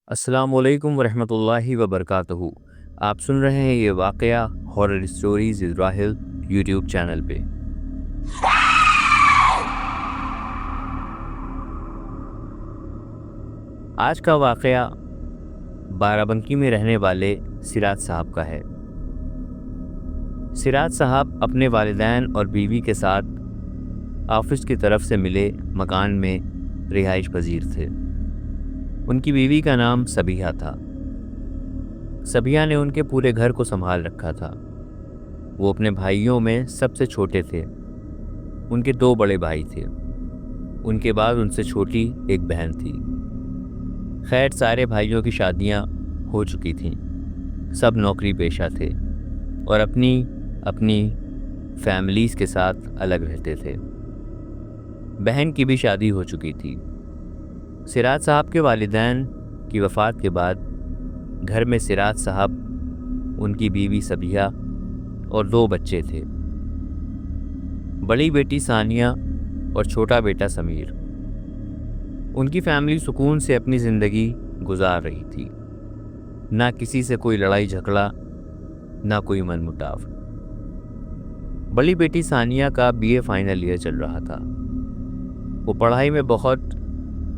अस्सलामुअलैकुम वरहमतुल्लाहि वबरकातुहू। आप सुन रहे हैं ये वाक़या horror stories Israel YouTube channel पे। आज का वाक़या बाराबंकी में रहने वाले सिराज साहब का है। सिराज साहब अपने वालिदैन और बीवी के साथ ऑफिस की तरफ से मिले मकान में रिहाइश पजीर थे। उनकी बीवी का नाम सबिहा था। सबिहा ने उनके पूरे घर को संभाल रखा था। वो अपने भाइयों में सबसे छोटे थे। उनके 2 बड़े भाई थे। उनके बाद उनसे छोटी एक बहन थी। खैर, सारे भाइयों की शादियां हो चुकी थीं। सब नौकरी पेशा थे और अपनी अपनी फैमिलीज़ के साथ अलग रहते थे। बहन की भी शादी हो चुकी थी। सिराज साहब के वालिदैन की वफ़ात के बाद घर में सिराज साहब, उनकी बीवी सबिहा और 2 बच्चे थे। बड़ी बेटी सानिया और छोटा बेटा समीर। उनकी फैमिली सुकून से अपनी ज़िंदगी गुजार रही थी। ना किसी से कोई लड़ाई झगड़ा, ना कोई मनमुटाव। बड़ी बेटी सानिया का बीए फाइनल ईयर चल रहा था। वो पढ़ाई में बहुत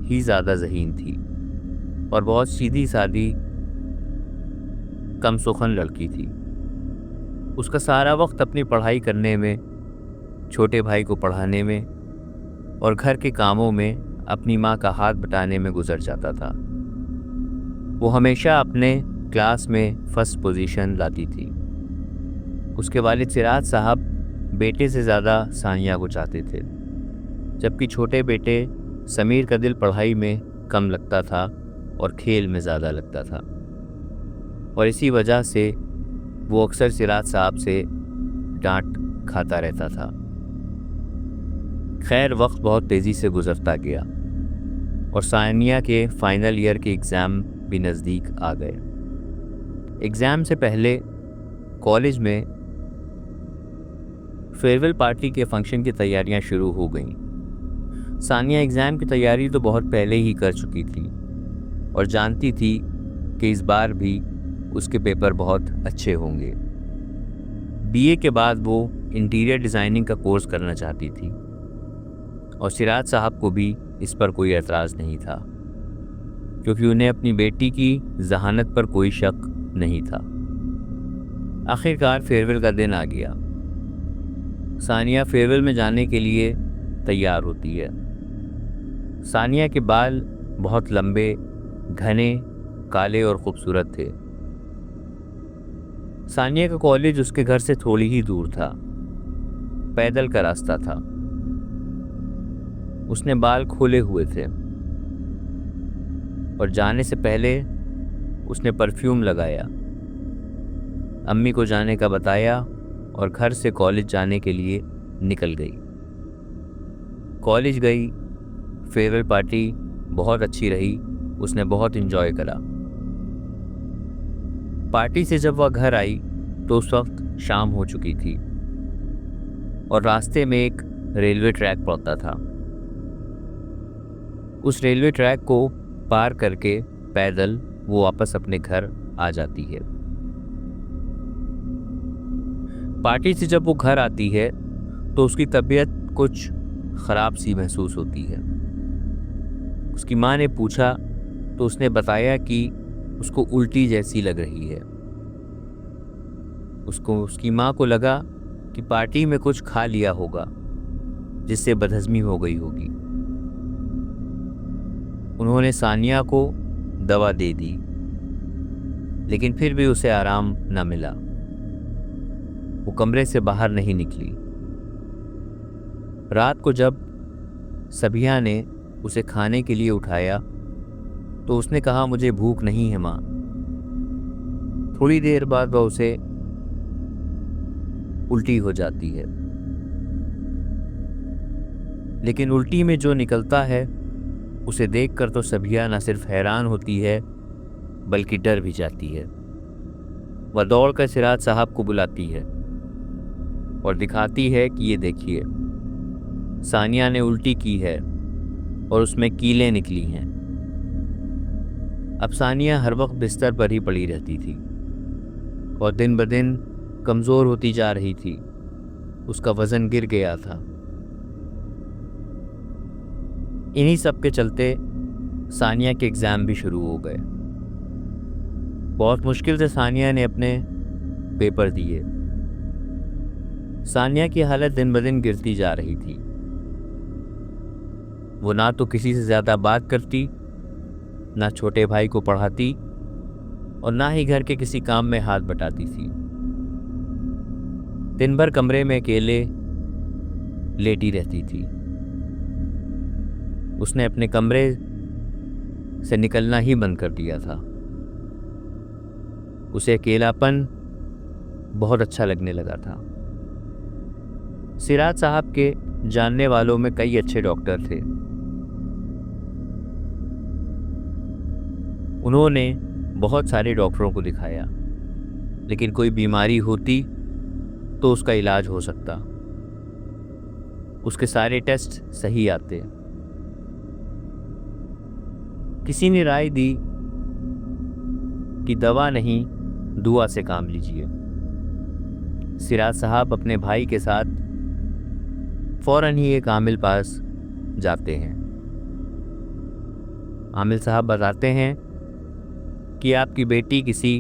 ही ज़्यादा ज़हीन थी और बहुत सीधी सादी कम सुखन लड़की थी। उसका सारा वक्त अपनी पढ़ाई करने में, छोटे भाई को पढ़ाने में और घर के कामों में अपनी माँ का हाथ बटाने में गुजर जाता था। वो हमेशा अपने क्लास में फर्स्ट पोजीशन लाती थी। उसके वालिद सिराज साहब बेटे से ज़्यादा सानिया को चाहते थे, जबकि छोटे बेटे समीर का दिल पढ़ाई में कम लगता था और खेल में ज़्यादा लगता था। और इसी वजह से वो अक्सर सिराज साहब से डांट खाता रहता था। खैर, वक्त बहुत तेज़ी से गुजरता गया और सानिया के फाइनल ईयर के एग्ज़ाम भी नज़दीक आ गए। एग्ज़ाम से पहले कॉलेज में फेयरवेल पार्टी के फंक्शन की तैयारियां शुरू हो गईं। सानिया एग्ज़ाम की तैयारी तो बहुत पहले ही कर चुकी थी और जानती थी कि इस बार भी उसके पेपर बहुत अच्छे होंगे। बीए के बाद वो इंटीरियर डिज़ाइनिंग का कोर्स करना चाहती थी और सिराज साहब को भी इस पर कोई एतराज़ नहीं था, क्योंकि उन्हें अपनी बेटी की जहानत पर कोई शक नहीं था। आखिरकार फेयरवेल का दिन आ गया। सानिया फेयरवेल में जाने के लिए तैयार होती है। सानिया के बाल बहुत लंबे, घने, काले और खूबसूरत थे। सानिया का कॉलेज उसके घर से थोड़ी ही दूर था। पैदल का रास्ता था। उसने बाल खोले हुए थे और जाने से पहले उसने परफ्यूम लगाया, अम्मी को जाने का बताया और घर से कॉलेज जाने के लिए निकल गई। कॉलेज गई। फेयरवेल पार्टी बहुत अच्छी रही। उसने बहुत एंजॉय करा। पार्टी से जब वह घर आई तो उस वक्त शाम हो चुकी थी और रास्ते में एक रेलवे ट्रैक पड़ता था। उस रेलवे ट्रैक को पार करके पैदल वो वापस अपने घर आ जाती है। पार्टी से जब वो घर आती है तो उसकी तबीयत कुछ ख़राब सी महसूस होती है। उसकी माँ ने पूछा तो उसने बताया कि उसको उल्टी जैसी लग रही है। उसकी माँ को लगा कि पार्टी में कुछ खा लिया होगा जिससे बदहज़मी हो गई होगी। उन्होंने सानिया को दवा दे दी, लेकिन फिर भी उसे आराम न मिला। वो कमरे से बाहर नहीं निकली। रात को जब सबिहा ने उसे खाने के लिए उठाया तो उसने कहा, मुझे भूख नहीं है माँ। थोड़ी देर बाद वह उसे उल्टी हो जाती है, लेकिन उल्टी में जो निकलता है उसे देखकर तो सबिहा न सिर्फ हैरान होती है बल्कि डर भी जाती है। वह दौड़कर सिराज साहब को बुलाती है और दिखाती है कि ये देखिए, सानिया ने उल्टी की है और उसमें कीलें निकली हैं। अब सानिया हर वक्त बिस्तर पर ही पड़ी रहती थी और दिन ब दिन कमज़ोर होती जा रही थी। उसका वज़न गिर गया था। इन्हीं सब के चलते सानिया के एग्ज़ाम भी शुरू हो गए। बहुत मुश्किल से सानिया ने अपने पेपर दिए। सानिया की हालत दिन ब दिन गिरती जा रही थी। वो ना तो किसी से ज़्यादा बात करती, ना छोटे भाई को पढ़ाती और ना ही घर के किसी काम में हाथ बटाती थी। दिन भर कमरे में अकेले लेटी रहती थी। उसने अपने कमरे से निकलना ही बंद कर दिया था। उसे अकेलापन बहुत अच्छा लगने लगा था। सिराज साहब के जानने वालों में कई अच्छे डॉक्टर थे। उन्होंने बहुत सारे डॉक्टरों को दिखाया, लेकिन कोई बीमारी होती तो उसका इलाज हो सकता। उसके सारे टेस्ट सही आते। किसी ने राय दी कि दवा नहीं, दुआ से काम लीजिए। सिराज साहब अपने भाई के साथ फौरन ही एक आमिल पास जाते हैं। आमिल साहब बताते हैं कि आपकी बेटी किसी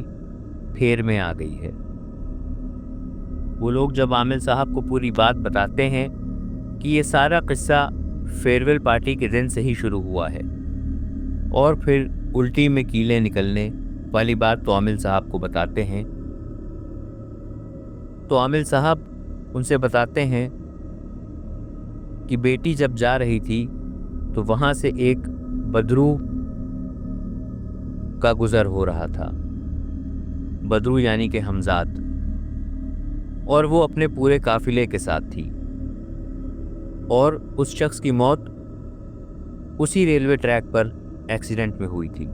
फेर में आ गई है। वो लोग जब आमिल साहब को पूरी बात बताते हैं कि ये सारा किस्सा फेयरवेल पार्टी के दिन से ही शुरू हुआ है और फिर उल्टी में कीले निकलने वाली बात तो आमिल साहब को बताते हैं, तो आमिल साहब उनसे बताते हैं कि बेटी जब जा रही थी तो वहाँ से एक बदरू का गुजर हो रहा था। बदरू यानी कि हमजाद, और वो अपने पूरे काफिले के साथ थी और उस शख्स की मौत उसी रेलवे ट्रैक पर एक्सीडेंट में हुई थी।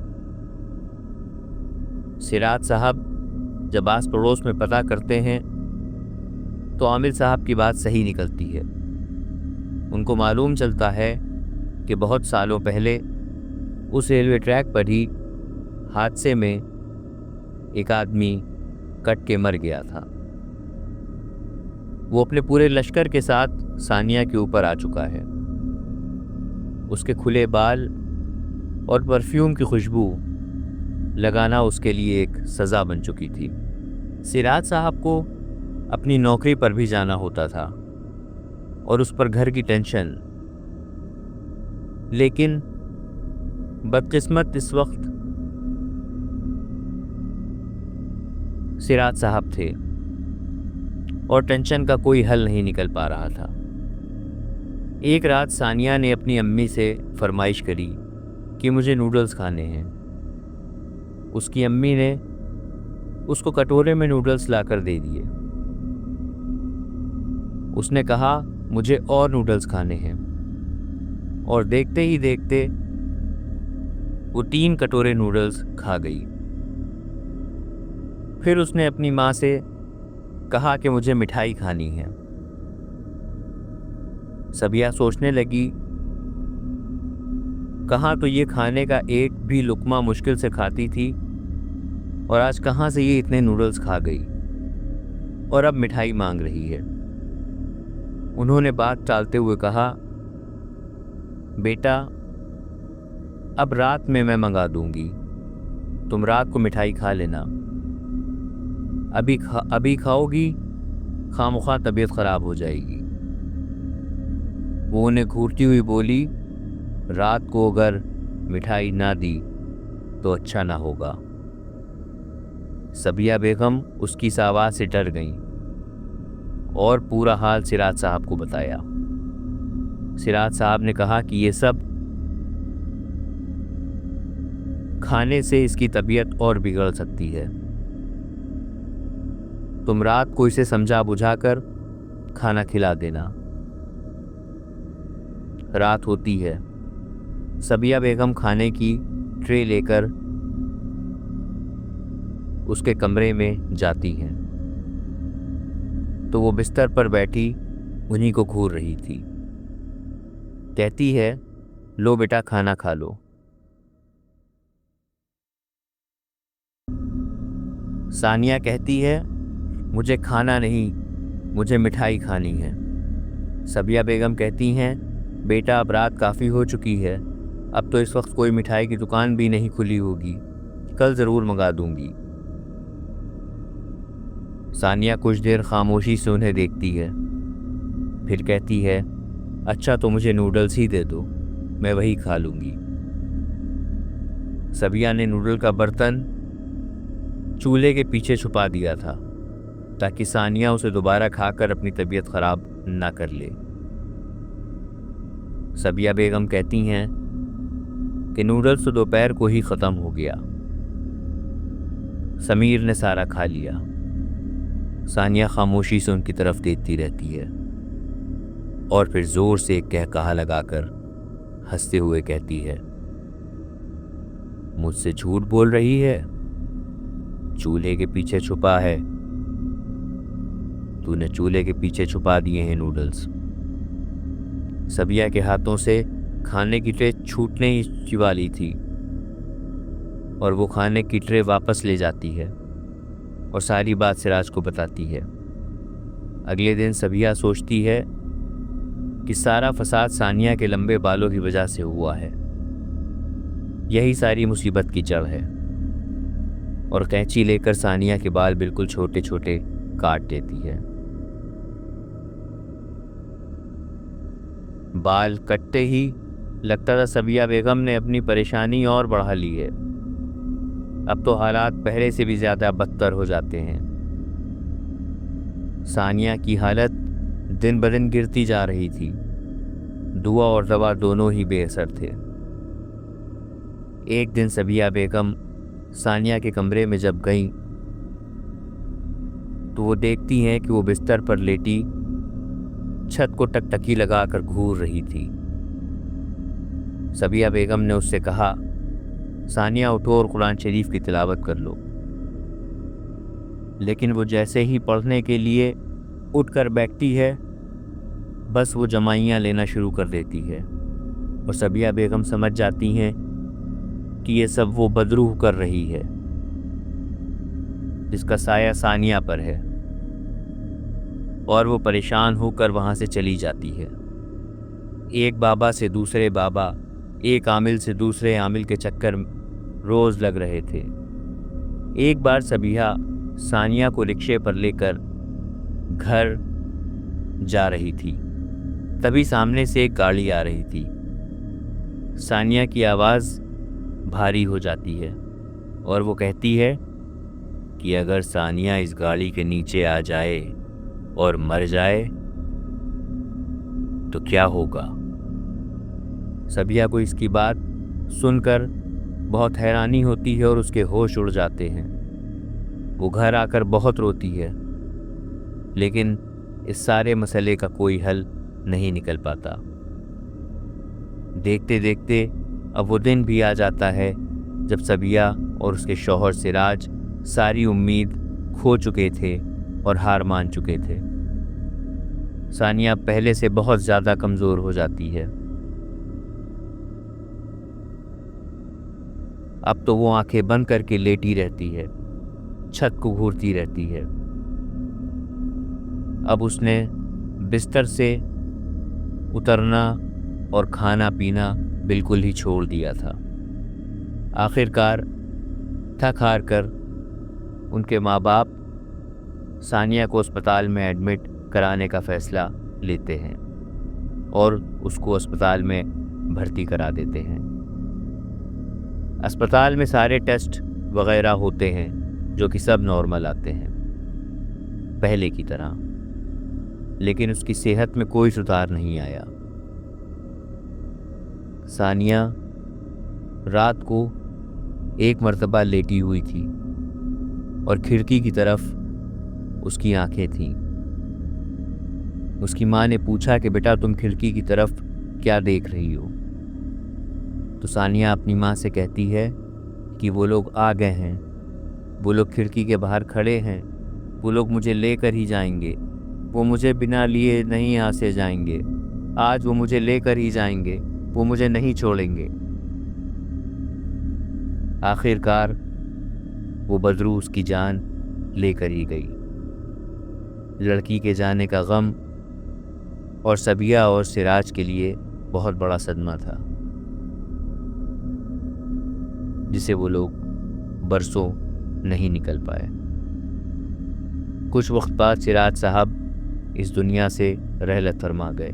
सिराज साहब जब आस पड़ोस में पता करते हैं तो आमिर साहब की बात सही निकलती है। उनको मालूम चलता है कि बहुत सालों पहले उस रेलवे ट्रैक पर ही हादसे में एक आदमी कट के मर गया था। वो अपने पूरे लश्कर के साथ सानिया के ऊपर आ चुका है। उसके खुले बाल और परफ्यूम की खुशबू लगाना उसके लिए एक सज़ा बन चुकी थी। सिराज साहब को अपनी नौकरी पर भी जाना होता था और उस पर घर की टेंशन, लेकिन बदकिस्मत इस वक्त सिराज साहब थे और टेंशन का कोई हल नहीं निकल पा रहा था। एक रात सानिया ने अपनी अम्मी से फरमाइश करी कि मुझे नूडल्स खाने हैं। उसकी अम्मी ने उसको कटोरे में नूडल्स लाकर दे दिए। उसने कहा मुझे और नूडल्स खाने हैं, और देखते ही देखते वो 3 कटोरे नूडल्स खा गई। फिर उसने अपनी माँ से कहा कि मुझे मिठाई खानी है। सबिया सोचने लगी, कहाँ तो ये खाने का एक भी लुकमा मुश्किल से खाती थी और आज कहाँ से ये इतने नूडल्स खा गई और अब मिठाई मांग रही है। उन्होंने बात टालते हुए कहा, बेटा अब रात में मैं मंगा दूंगी, तुम रात को मिठाई खा लेना। अभी खाओगी खामख्वाह तबीयत खराब हो जाएगी। वो उन्हें घूरती हुई बोली, रात को अगर मिठाई ना दी तो अच्छा ना होगा। सबिया बेगम उसकी इस आवाज़ से डर गईं और पूरा हाल सिराज साहब को बताया। सिराज साहब ने कहा कि ये सब खाने से इसकी तबीयत और बिगड़ सकती है। तुम रात को इसे समझा बुझाकर खाना खिला देना। रात होती है। सबिया बेगम खाने की ट्रे लेकर उसके कमरे में जाती हैं तो वो बिस्तर पर बैठी उन्हीं को घूर रही थी। कहती है, लो बेटा खाना खा लो। सानिया कहती है, मुझे खाना नहीं, मुझे मिठाई खानी है। सबिया बेगम कहती हैं, बेटा अब रात काफ़ी हो चुकी है, अब तो इस वक्त कोई मिठाई की दुकान भी नहीं खुली होगी, कल ज़रूर मंगा दूंगी। सानिया कुछ देर खामोशी से उन्हें देखती है, फिर कहती है, अच्छा तो मुझे नूडल्स ही दे दो, मैं वही खा लूँगी। सबिया ने नूडल का बर्तन चूल्हे के पीछे छुपा दिया था ताकि सानिया उसे दोबारा खाकर अपनी तबीयत खराब ना कर ले। सबिया बेगम कहती हैं कि नूडल्स तो दोपहर को ही ख़त्म हो गया, समीर ने सारा खा लिया। सानिया खामोशी से उनकी तरफ देखती रहती है और फिर ज़ोर से एक कहकहा लगाकर हंसते हुए कहती है, मुझसे झूठ बोल रही है, चूल्हे के पीछे छुपा है, तूने चूल्हे के पीछे छुपा दिए हैं नूडल्स। सबिया के हाथों से खाने की ट्रे छूटने ही वाली थी और वो खाने की ट्रे वापस ले जाती है और सारी बात सिराज को बताती है। अगले दिन सबिया सोचती है कि सारा फसाद सानिया के लंबे बालों की वजह से हुआ है, यही सारी मुसीबत की जड़ है, और कैंची लेकर सानिया के बाल बिल्कुल छोटे छोटे काट देती है। बाल कटते ही लगता था सबिया बेगम ने अपनी परेशानी और बढ़ा ली है। अब तो हालात पहले से भी ज़्यादा बदतर हो जाते हैं। सानिया की हालत दिन ब दिन गिरती जा रही थी, दुआ और दवा दोनों ही बेअसर थे। एक दिन सबिया बेगम सानिया के कमरे में जब गईं तो वो देखती हैं कि वो बिस्तर पर लेटी छत को टकटकी लगाकर घूर रही थी। सबिया बेगम ने उससे कहा, सानिया उठो और कुरान शरीफ की तिलावत कर लो। लेकिन वो जैसे ही पढ़ने के लिए उठकर बैठती है, बस वो जमाइयाँ लेना शुरू कर देती है और सबिया बेगम समझ जाती हैं कि ये सब वो बदरूह कर रही है जिसका साया सानिया पर है, और वो परेशान होकर वहाँ से चली जाती है। एक बाबा से दूसरे बाबा, एक आमिल से दूसरे आमिल के चक्कर रोज़ लग रहे थे। एक बार सबिया सानिया को रिक्शे पर लेकर घर जा रही थी, तभी सामने से एक गाड़ी आ रही थी। सानिया की आवाज़ भारी हो जाती है और वो कहती है कि अगर सानिया इस गाड़ी के नीचे आ जाए और मर जाए तो क्या होगा। सबिया को इसकी बात सुनकर बहुत हैरानी होती है और उसके होश उड़ जाते हैं। वो घर आकर बहुत रोती है, लेकिन इस सारे मसले का कोई हल नहीं निकल पाता। देखते देखते अब वो दिन भी आ जाता है जब सबिया और उसके शौहर सिराज सारी उम्मीद खो चुके थे और हार मान चुके थे। सानिया पहले से बहुत ज़्यादा कमज़ोर हो जाती है। अब तो वो आंखें बंद करके लेटी रहती है, छत को घूरती रहती है। अब उसने बिस्तर से उतरना और खाना पीना बिल्कुल ही छोड़ दिया था। आखिरकार थक हार कर उनके माँ बाप सानिया को अस्पताल में एडमिट कराने का फ़ैसला लेते हैं और उसको अस्पताल में भर्ती करा देते हैं। अस्पताल में सारे टेस्ट वगैरह होते हैं जो कि सब नॉर्मल आते हैं पहले की तरह, लेकिन उसकी सेहत में कोई सुधार नहीं आया। सानिया रात को एक मर्तबा लेटी हुई थी और खिड़की की तरफ उसकी आंखें थीं। उसकी माँ ने पूछा कि बेटा तुम खिड़की की तरफ क्या देख रही हो। तो सानिया अपनी माँ से कहती है कि वो लोग आ गए हैं, वो लोग खिड़की के बाहर खड़े हैं, वो लोग मुझे लेकर ही जाएंगे, वो मुझे बिना लिए नहीं यहाँ से जाएंगे, आज वो मुझे लेकर ही जाएंगे, वो मुझे नहीं छोड़ेंगे। आखिरकार वो बदरू उसकी जान लेकर ही गई। लड़की के जाने का गम और सबिया और सिराज के लिए बहुत बड़ा सदमा था, जिसे वो लोग बरसों नहीं निकल पाए। कुछ वक्त बाद सिराज साहब इस दुनिया से रहलत फरमा गए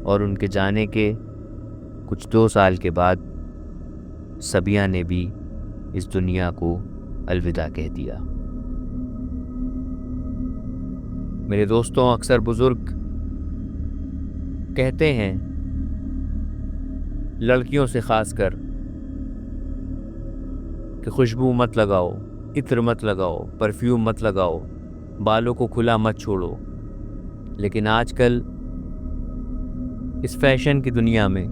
और उनके जाने के कुछ 2 साल के बाद सबिया ने भी इस दुनिया को अलविदा कह दिया। मेरे दोस्तों, अक्सर बुजुर्ग कहते हैं, लड़कियों से खासकर, कि खुशबू मत लगाओ, इत्र मत लगाओ, परफ्यूम मत लगाओ, बालों को खुला मत छोड़ो। लेकिन आजकल इस फैशन की दुनिया में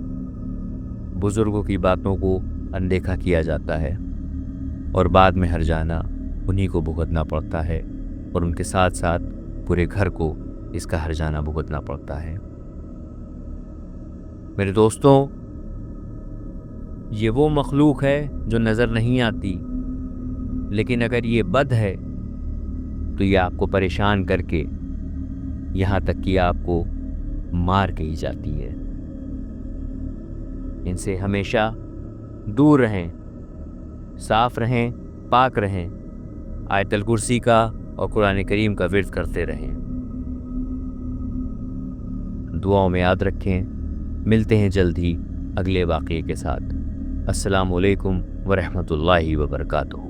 बुजुर्गों की बातों को अनदेखा किया जाता है और बाद में हर्जाना उन्हीं को भुगतना पड़ता है और उनके साथ साथ पूरे घर को इसका हर्जाना भुगतना पड़ता है। मेरे दोस्तों, ये वो मखलूक है जो नज़र नहीं आती, लेकिन अगर ये बद है तो ये आपको परेशान करके यहाँ तक कि आपको मार के ही जाती है। इनसे हमेशा दूर रहें, साफ रहें, पाक रहें, आयतल कुर्सी का और कुरान करीम का विर्द करते रहें। दुआओं में याद रखें। मिलते हैं जल्द ही अगले वाक़ये के साथ। अस्सलामु अलैकुम व रहमतुल्लाहि व बरकातुहू।